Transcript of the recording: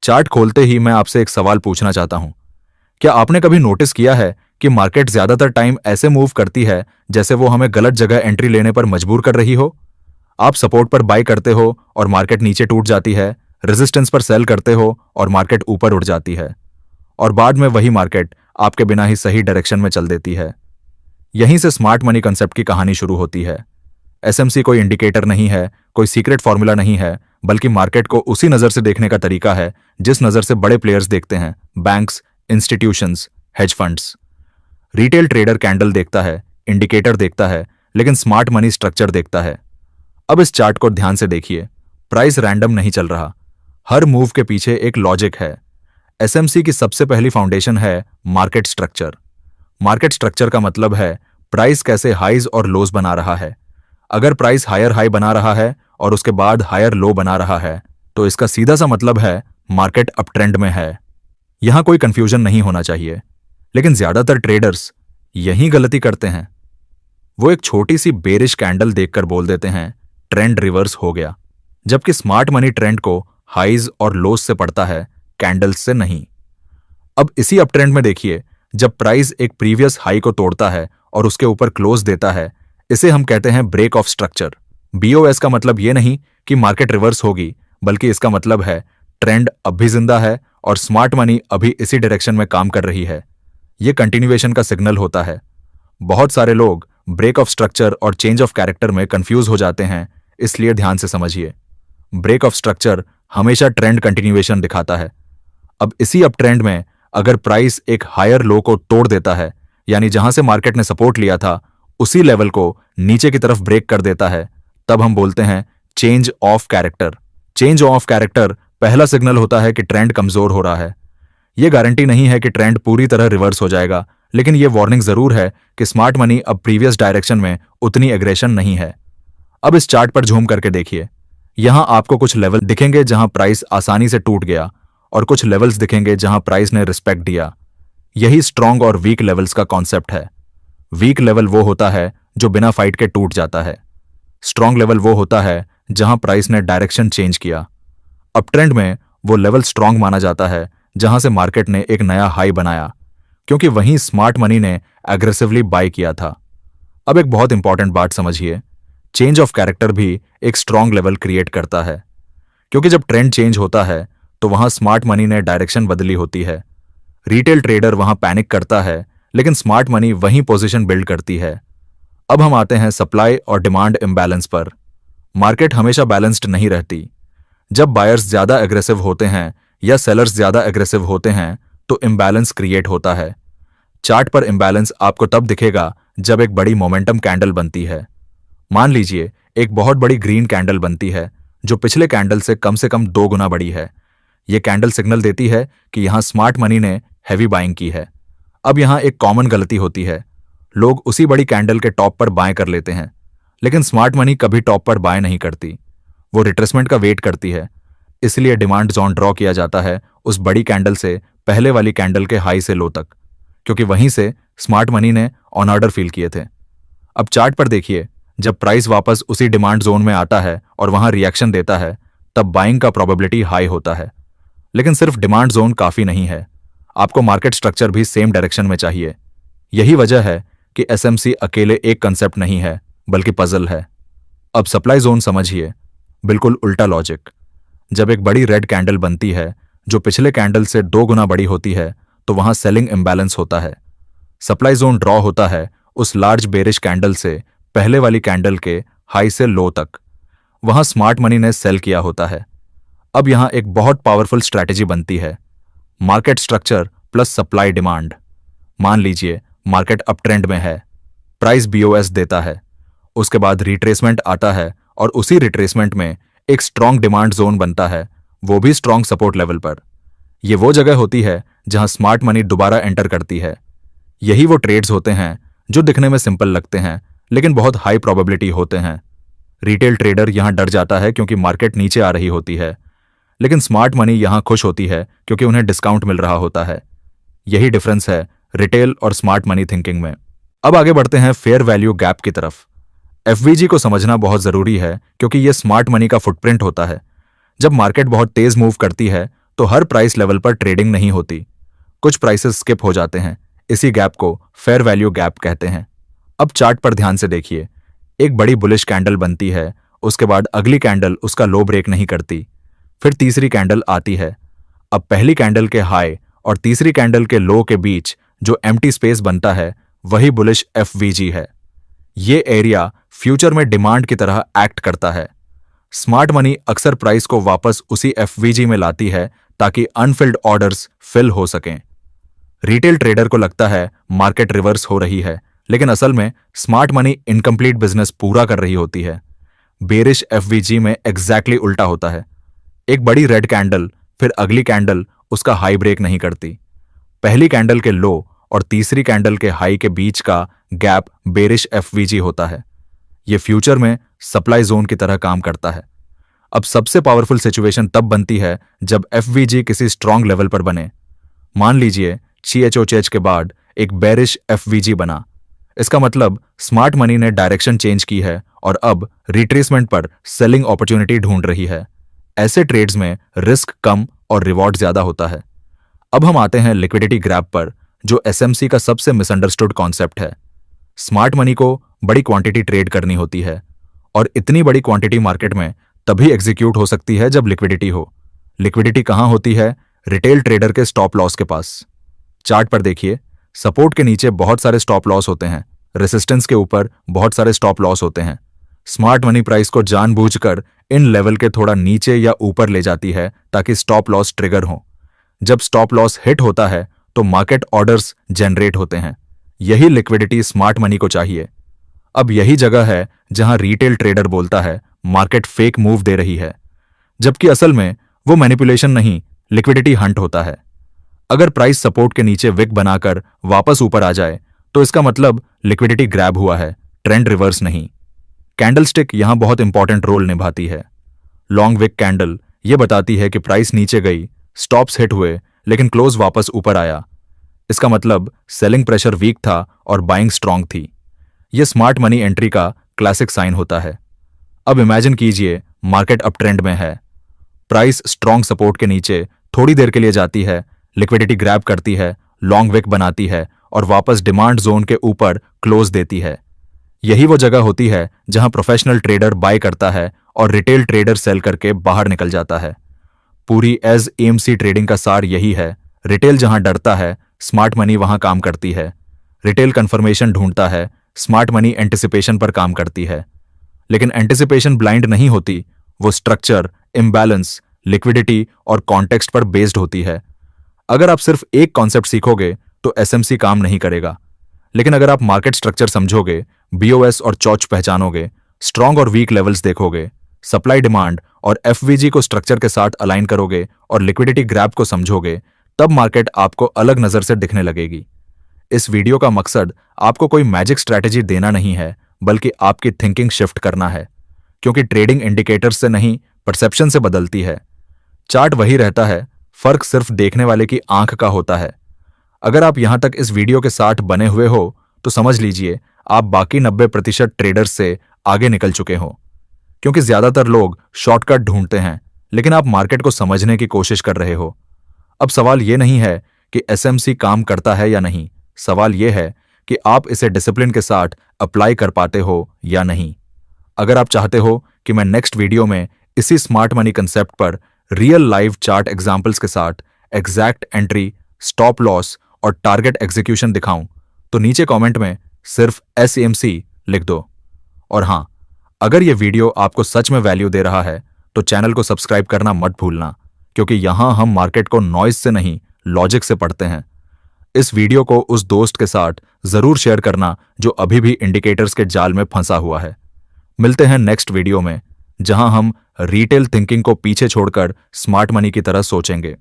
Chart खोलते ही मैं आपसे एक सवाल पूछना चाहता हूं। क्या आपने कभी नोटिस किया है कि मार्केट ज्यादातर टाइम ऐसे मूव करती है जैसे वो हमें गलत जगह एंट्री लेने पर मजबूर कर रही हो? आप सपोर्ट पर बाय करते हो और मार्केट नीचे टूट जाती है, रेजिस्टेंस पर सेल करते हो और मार्केट ऊपर उठ जाती है, और बाद में वही मार्केट आपके बिना ही सही डायरेक्शन में चल देती है। यहीं से स्मार्ट मनी कंसेप्ट की कहानी शुरू होती है। एसएमसी कोई इंडिकेटर नहीं है, कोई सीक्रेट फॉर्मूला नहीं है, बल्कि मार्केट को उसी नजर से देखने का तरीका है जिस नजर से बड़े प्लेयर्स देखते हैं, banks, institutions, hedge funds. Retail trader candle देखता है, इंडिकेटर देखता है, लेकिन स्मार्ट मनी स्ट्रक्चर देखता है। अब इस चार्ट को ध्यान से देखिए। प्राइस रैंडम नहीं चल रहा, हर मूव के पीछे एक लॉजिक है। एसएमसी की सबसे पहली फाउंडेशन है मार्केट स्ट्रक्चर। मार्केट स्ट्रक्चर का मतलब है प्राइस कैसे हाईज और लोज बना रहा है। अगर प्राइस हायर हाई बना रहा है और उसके बाद हायर लो बना रहा है, तो इसका सीधा सा मतलब है मार्केट अप ट्रेंड में है। यहां कोई कंफ्यूजन नहीं होना चाहिए, लेकिन ज्यादातर ट्रेडर्स यही गलती करते हैं। वो एक छोटी सी बेरिश कैंडल देखकर बोल देते हैं ट्रेंड रिवर्स हो गया, जबकि स्मार्ट मनी ट्रेंड को हाईज और लोज से पढ़ता है, कैंडल्स से नहीं। अब इसी अप ट्रेंड में देखिए, जब प्राइस एक प्रीवियस हाई को तोड़ता है और उसके ऊपर क्लोज देता है, इसे हम कहते हैं ब्रेक ऑफ स्ट्रक्चर। बीओएस का मतलब यह नहीं कि मार्केट रिवर्स होगी, बल्कि इसका मतलब है ट्रेंड अब भी जिंदा है और स्मार्ट मनी अभी इसी डायरेक्शन में काम कर रही है। यह कंटिन्यूएशन का सिग्नल होता है। बहुत सारे लोग ब्रेक ऑफ स्ट्रक्चर और चेंज ऑफ कैरेक्टर में कंफ्यूज हो जाते हैं, इसलिए ध्यान से समझिए। ब्रेक ऑफ स्ट्रक्चर हमेशा ट्रेंड कंटिन्यूएशन दिखाता है। अब इसी अप ट्रेंड में अगर प्राइस एक हायर लो को तोड़ देता है, यानी जहां से मार्केट ने सपोर्ट लिया था उसी लेवल को नीचे की तरफ ब्रेक कर देता है, तब हम बोलते हैं change of character. Change of character पहला सिग्नल होता है कि ट्रेंड कमजोर हो रहा है। यह गारंटी नहीं है कि ट्रेंड पूरी तरह रिवर्स हो जाएगा, लेकिन यह वार्निंग जरूर है कि स्मार्ट मनी अब प्रीवियस डायरेक्शन में उतनी एग्रेशन नहीं है। अब इस चार्ट पर झूम करके देखिए। यहां आपको कुछ लेवल दिखेंगे जहां प्राइस आसानी से टूट गया, और कुछ लेवल्स दिखेंगे जहां प्राइस ने रिस्पेक्ट दिया। यही स्ट्रॉन्ग और वीक लेवल्स का कॉन्सेप्ट है। वीक लेवल वो होता है जो बिना फाइट के टूट जाता है। स्ट्रॉन्ग लेवल वो होता है जहां प्राइस ने डायरेक्शन चेंज किया। अप ट्रेंड में वो लेवल स्ट्रॉन्ग माना जाता है जहां से मार्केट ने एक नया हाई बनाया, क्योंकि वहीं स्मार्ट मनी ने एग्रेसिवली बाय किया था। अब एक बहुत इंपॉर्टेंट बात समझिए, चेंज ऑफ कैरेक्टर भी एक स्ट्रॉन्ग लेवल क्रिएट करता है, क्योंकि जब ट्रेंड चेंज होता है तो वहां स्मार्ट मनी ने डायरेक्शन बदली होती है। रिटेल ट्रेडर वहां पैनिक करता है, लेकिन स्मार्ट मनी वहीं पोजीशन बिल्ड करती है। अब हम आते हैं सप्लाई और डिमांड इम्बैलेंस पर। मार्केट हमेशा बैलेंस्ड नहीं रहती। जब बायर्स ज्यादा एग्रेसिव होते हैं या सेलर्स ज्यादा एग्रेसिव होते हैं, तो इम्बैलेंस क्रिएट होता है। चार्ट पर इम्बैलेंस आपको तब दिखेगा जब एक बड़ी मोमेंटम कैंडल बनती है। मान लीजिए एक बहुत बड़ी ग्रीन कैंडल बनती है जो पिछले कैंडल से कम 2 गुना बड़ी है। यह कैंडल सिग्नल देती है कि यहां स्मार्ट मनी ने हैवी बाइंग की है। अब यहां एक कॉमन गलती होती है, लोग उसी बड़ी कैंडल के टॉप पर बाय कर लेते हैं, लेकिन स्मार्ट मनी कभी टॉप पर बाय नहीं करती। वो रिट्रेसमेंट का वेट करती है। इसलिए डिमांड जोन ड्रॉ किया जाता है उस बड़ी कैंडल से पहले वाली कैंडल के हाई से लो तक, क्योंकि वहीं से स्मार्ट मनी ने ऑन ऑर्डर फील किए थे। अब चार्ट पर देखिए, जब प्राइस वापस उसी डिमांड जोन में आता है और वहां रिएक्शन देता है, तब बाइंग का प्रोबेबिलिटी हाई होता है। लेकिन सिर्फ डिमांड जोन काफी नहीं है, आपको मार्केट स्ट्रक्चर भी सेम डायरेक्शन में चाहिए। यही वजह है कि एसएमसी अकेले एक कंसेप्ट नहीं है, बल्कि पजल है। अब सप्लाई जोन समझिए, बिल्कुल उल्टा लॉजिक। जब एक बड़ी रेड कैंडल बनती है जो पिछले कैंडल से 2 गुना बड़ी होती है, तो वहां सेलिंग इम्बैलेंस होता है। सप्लाई जोन ड्रॉ होता है उस लार्ज बेरिश कैंडल से पहले वाली कैंडल के हाई से लो तक। वहां स्मार्ट मनी ने सेल किया होता है। अब यहां एक बहुत पावरफुल स्ट्रैटेजी बनती है, market structure plus supply demand. मान लीजिए मार्केट अप ट्रेंड में है, प्राइस बीओएस देता है, उसके बाद रिट्रेसमेंट आता है और उसी रिट्रेसमेंट में एक स्ट्रॉन्ग डिमांड जोन बनता है, वो भी स्ट्रॉन्ग सपोर्ट लेवल पर। यह वो जगह होती है जहां स्मार्ट मनी दोबारा एंटर करती है। यही वो ट्रेड्स होते हैं जो दिखने में सिंपल लगते हैं, लेकिन बहुत हाई प्रोबेबिलिटी होते हैं। रिटेल ट्रेडर यहां डर जाता है क्योंकि मार्केट नीचे आ रही होती है, लेकिन स्मार्ट मनी यहां खुश होती है क्योंकि उन्हें डिस्काउंट मिल रहा होता है। यही डिफरेंस है रिटेल और स्मार्ट मनी थिंकिंग में। अब आगे बढ़ते हैं फेयर वैल्यू गैप की तरफ। एफवीजी को समझना बहुत जरूरी है क्योंकि यह स्मार्ट मनी का फुटप्रिंट होता है। जब मार्केट बहुत तेज मूव करती है तो हर प्राइस लेवल पर ट्रेडिंग नहीं होती, कुछ प्राइसेस स्किप हो जाते हैं। इसी गैप को फेयर वैल्यू गैप कहते हैं। अब चार्ट पर ध्यान से देखिए, एक बड़ी बुलिश कैंडल बनती है, उसके बाद अगली कैंडल उसका लो ब्रेक नहीं करती, फिर तीसरी कैंडल आती है। अब पहली कैंडल के हाई और तीसरी कैंडल के लो के बीच जो एम्प्टी स्पेस बनता है वही बुलिश एफवीजी है। ये एरिया फ्यूचर में डिमांड की तरह एक्ट करता है। स्मार्ट मनी अक्सर प्राइस को वापस उसी एफवीजी में लाती है ताकि अनफिल्ड ऑर्डर्स फिल हो सकें। रिटेल ट्रेडर को लगता है मार्केट रिवर्स हो रही है, लेकिन असल में स्मार्ट मनी इनकम्प्लीट बिजनेस पूरा कर रही होती है। बेरिश एफवीजी में एग्जैक्टली उल्टा होता है। एक बड़ी रेड कैंडल, फिर अगली कैंडल उसका हाई ब्रेक नहीं करती। पहली कैंडल के लो और तीसरी कैंडल के हाई के बीच का गैप बेरिश एफवीजी होता है। यह फ्यूचर में सप्लाई जोन की तरह काम करता है। अब सबसे पावरफुल सिचुएशन तब बनती है जब एफवीजी किसी स्ट्रांग लेवल पर बने। मान लीजिए CHOCH के बाद एक बेरिश एफवीजी बना। इसका मतलब स्मार्ट मनी ने डायरेक्शन चेंज की है और अब रिट्रेसमेंट पर सेलिंग अपॉर्चुनिटी ढूंढ रही है। ऐसे ट्रेड्स में रिस्क कम और रिवॉर्ड ज्यादा होता है। अब हम आते हैं लिक्विडिटी ग्रैब पर, जो SMC का सबसे मिसअंडरस्टूड कॉन्सेप्ट है। स्मार्ट मनी को बड़ी क्वांटिटी ट्रेड करनी होती है और इतनी बड़ी क्वांटिटी मार्केट में तभी एग्जीक्यूट हो सकती है जब लिक्विडिटी हो। लिक्विडिटी कहां होती है? रिटेल ट्रेडर के स्टॉप लॉस के पास। चार्ट पर देखिए, सपोर्ट के नीचे बहुत सारे स्टॉप लॉस होते हैं, रेसिस्टेंस के ऊपर बहुत सारे स्टॉप लॉस होते हैं। स्मार्ट मनी प्राइस को जानबूझकर इन लेवल के थोड़ा नीचे या ऊपर ले जाती है ताकि स्टॉप लॉस ट्रिगर हो। जब स्टॉप लॉस हिट होता है तो मार्केट ऑर्डर्स जनरेट होते हैं। यही लिक्विडिटी स्मार्ट मनी को चाहिए। अब यही जगह है जहां रिटेल ट्रेडर बोलता है मार्केट फेक मूव दे रही है, जबकि असल में वो मैनिपुलेशन नहीं, लिक्विडिटी हंट होता है। अगर प्राइस सपोर्ट के नीचे विक बनाकर वापस ऊपर आ जाए तो इसका मतलब लिक्विडिटी ग्रैब हुआ है, ट्रेंड रिवर्स नहीं। कैंडलस्टिक यहां बहुत इंपॉर्टेंट रोल निभाती है। लॉन्ग विक कैंडल यह बताती है कि प्राइस नीचे गई, स्टॉप्स हिट हुए, लेकिन क्लोज वापस ऊपर आया। इसका मतलब सेलिंग प्रेशर वीक था और बाइंग स्ट्रांग थी। यह स्मार्ट मनी एंट्री का क्लासिक साइन होता है। अब इमेजिन कीजिए मार्केट अप ट्रेंड में है, प्राइस स्ट्रांग सपोर्ट के नीचे थोड़ी देर के लिए जाती है, लिक्विडिटी ग्रैब करती है, लॉन्ग विक बनाती है और वापस डिमांड जोन के ऊपर क्लोज देती है। यही वो जगह होती है जहां प्रोफेशनल ट्रेडर बाय करता है और रिटेल ट्रेडर सेल करके बाहर निकल जाता है। पूरी एज AMC ट्रेडिंग का सार यही है। रिटेल जहां डरता है, स्मार्ट मनी वहां काम करती है। रिटेल कंफर्मेशन ढूंढता है, स्मार्ट मनी एंटिसिपेशन पर काम करती है। लेकिन एंटिसिपेशन ब्लाइंड नहीं होती, वो स्ट्रक्चर, इम्बैलेंस, लिक्विडिटी और कॉन्टेक्स्ट पर बेस्ड होती है। अगर आप सिर्फ एक कॉन्सेप्ट सीखोगे तो SMC काम नहीं करेगा, लेकिन अगर आप मार्केट स्ट्रक्चर समझोगे, BOS और चौच पहचानोगे, स्ट्रांग और वीक लेवल्स देखोगे, सप्लाई डिमांड और FVG को स्ट्रक्चर के साथ अलाइन करोगे और लिक्विडिटी ग्रैब को समझोगे, तब मार्केट आपको अलग नजर से दिखने लगेगी। इस वीडियो का मकसद आपको कोई मैजिक स्ट्रैटेजी देना नहीं है, बल्कि आपकी थिंकिंग शिफ्ट करना है, क्योंकि ट्रेडिंग इंडिकेटर्स से नहीं, परसेप्शन से बदलती है। चार्ट वही रहता है, फर्क सिर्फ देखने वाले की आंख का होता है। अगर आप यहां तक इस वीडियो के साथ बने हुए हो तो समझ लीजिए आप बाकी 90% ट्रेडर्स से आगे निकल चुके हो, क्योंकि ज्यादातर लोग शॉर्टकट ढूंढते हैं, लेकिन आप मार्केट को समझने की कोशिश कर रहे हो। अब सवाल यह नहीं है कि SMC काम करता है या नहीं, सवाल यह है कि आप इसे डिसिप्लिन के साथ अप्लाई कर पाते हो या नहीं। अगर आप चाहते हो कि मैं नेक्स्ट वीडियो में इसी स्मार्ट मनी कंसेप्ट पर रियल लाइव चार्ट एग्जाम्पल्स के साथ एग्जैक्ट एंट्री, स्टॉप लॉस और टारगेट एग्जीक्यूशन दिखाऊं, तो नीचे कमेंट में सिर्फ SMC लिख दो। और हां, अगर यह वीडियो आपको सच में वैल्यू दे रहा है तो चैनल को सब्सक्राइब करना मत भूलना, क्योंकि यहां हम मार्केट को नॉइज से नहीं, लॉजिक से पढ़ते हैं। इस वीडियो को उस दोस्त के साथ जरूर शेयर करना जो अभी भी इंडिकेटर्स के जाल में फंसा हुआ है। मिलते हैं नेक्स्ट वीडियो में, जहां हम रिटेल थिंकिंग को पीछे छोड़कर स्मार्ट मनी की तरह सोचेंगे।